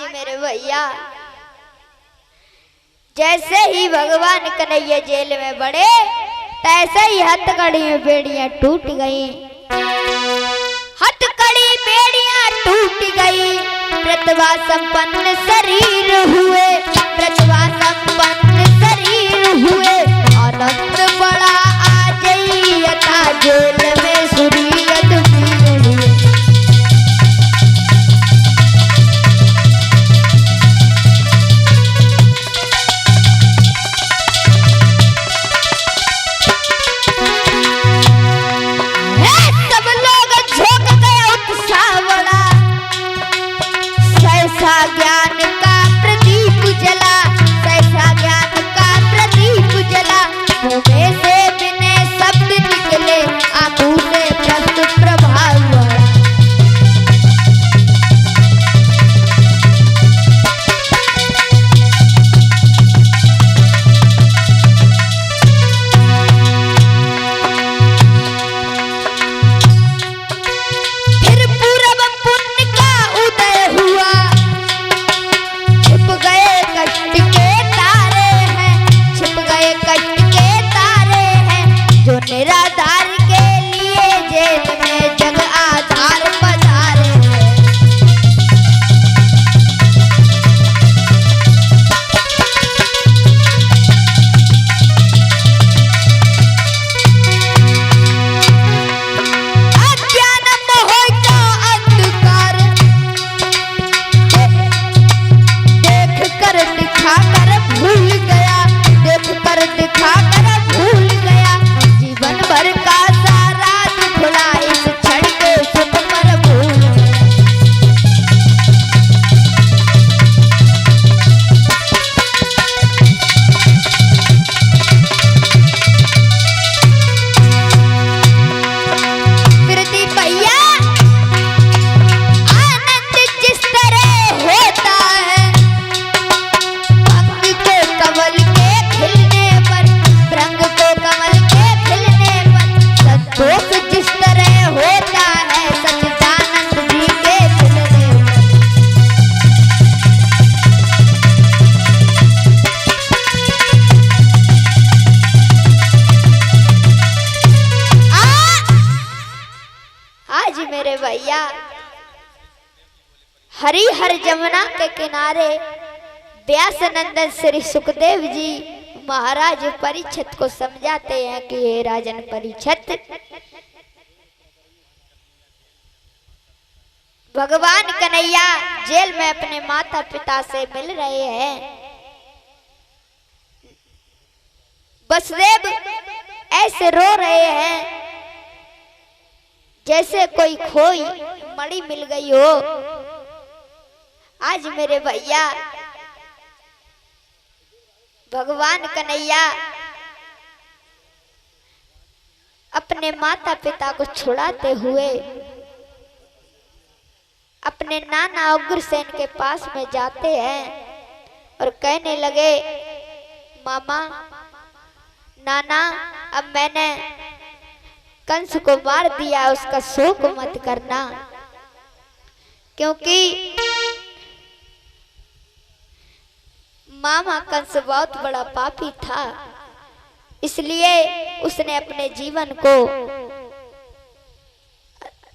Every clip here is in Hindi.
आज मेरे भैया जैसे ही भगवान कन्हैया जेल में बढ़े तैसे ही हथकड़ी में बेड़ियां टूट गई। हथकड़ी बेड़ियां टूट गई। प्रतिभा संपन्न शरीर हुए, प्रतिभा संपन्न शरीर हुए। आनंद बड़ा आ गई यथा जेल में सूर्य हुए। ज्ञान का प्रदीप जला, कैसा ज्ञान का प्रदीप जला। मुँह से बिने शब्द निकले, आंखों से प्रस्तुत प्रभाव हुआ। फिर पूरब पुण्य का उदय हुआ। कष्ट के तारे हैं, छिप गए कष्ट के तारे हैं। जो निराधार के लिए जेल में जग आधार पधारे हैं। अज्ञान मोह का अंधकार देख कर दिखा कर भूल गया, देख कर दिखा कर भूल गया। जीवन भर का सारा दुखड़ा इस क्षण के सुख पर भूल गया। कृति भैया आनंद जिस तरह होता है, कमल के खिलने पर, रंग को कमल के खिलने पर। संतोष जिस तरह होता है सच्चिदानंद जी के खिलने पर। आज मेरे भैया हरिहर जमुना के किनारे व्यासनंदन श्री सुखदेव जी महाराज परीक्षित को समझाते हैं कि हे राजन परीक्षित, भगवान कन्हैया जेल में अपने माता पिता से मिल रहे हैं। वसुदेव ऐसे रो रहे हैं जैसे कोई खोई मणि मिल गई हो। आज मेरे भैया भगवान कन्हैया अपने माता पिता को छुड़ाते हुए अपने नाना उग्रसेन के पास में जाते हैं और कहने लगे, मामा नाना, अब मैंने कंस को मार दिया, उसका शोक मत करना, क्योंकि मामा कंस बहुत बड़ा पापी था, इसलिए उसने अपने जीवन को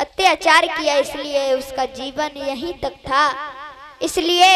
अत्याचार किया, इसलिए उसका जीवन यहीं तक था। इसलिए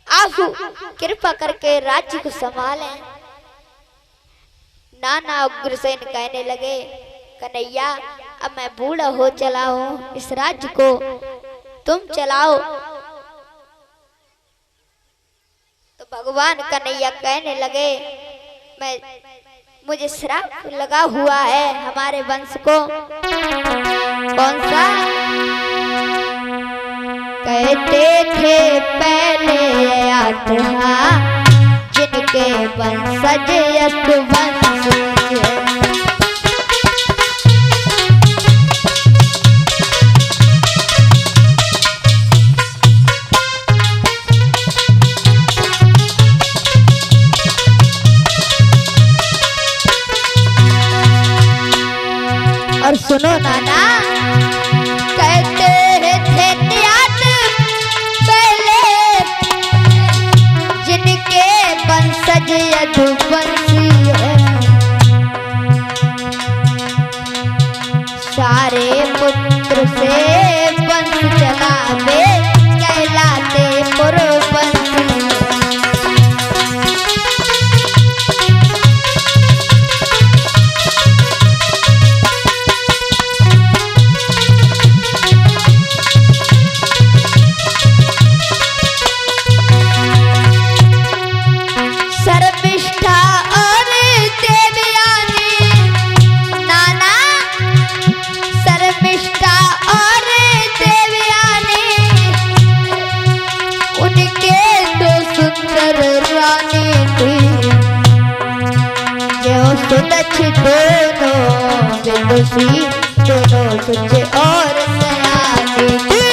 आप कृपा करके राज्य को संभालें। नाना उग्रसेन कहने लगे, कन्हैया अब मैं बूढ़ा हो चला हूं, इस राज्य को तुम चलाओ। तो भगवान कन्हैया कहने लगे, मुझे श्राप लगा हुआ है हमारे वंश को। कौन सा? कहते थे पहले आत्मा जिनके वंशज यशवंश है। और सुनो नाना, कहते थे वंशज यदुवंशी है, सारे पुत्र से वंश चलावे कहलाते पुरवंशी। शर्मिष्ठा और देवयानी, नाना शर्मिष्ठा और देवयानी, उनके दो सुंदर रानी थी, जो सुदक्ष दोनों विदुषी, दोनों सुच और सयानी थी।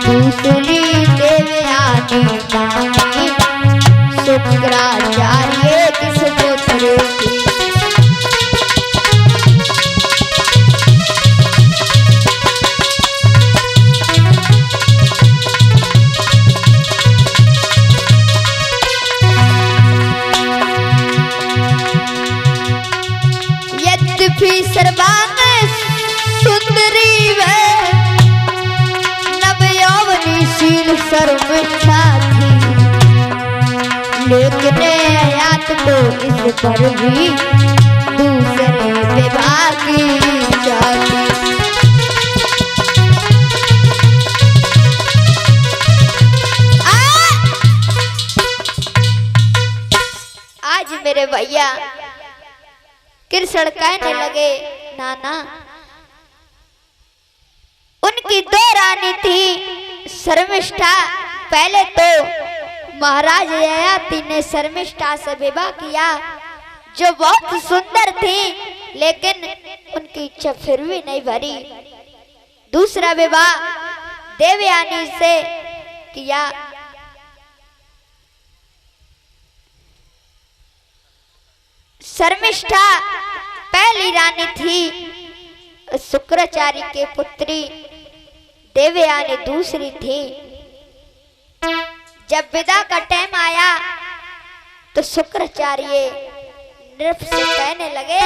दूसरी देवयानी नामी शुक्राचार्य किस पुत्र की। यद्यपि सर्वांग सुंदरी वह शील सर्वच्छा थी, लेकिन हयात को इस पर भी दूसरे विवाह की इच्छा थी। आज मेरे भैया कृष्ण कहने लगे, नाना उनकी दो रानी थी शर्मिष्ठा। पहले तो महाराज ययाति ने शर्मिष्ठा से विवाह किया, जो बहुत सुंदर थी, लेकिन उनकी इच्छा फिर भी नहीं भरी। दूसरा विवाह देवयानी से किया। शर्मिष्ठा पहली रानी थी, शुक्राचार्य के पुत्री देवयानी दूसरी थी। जब विदा का टाइम आया तो शुक्राचार्य नृप से कहने लगे,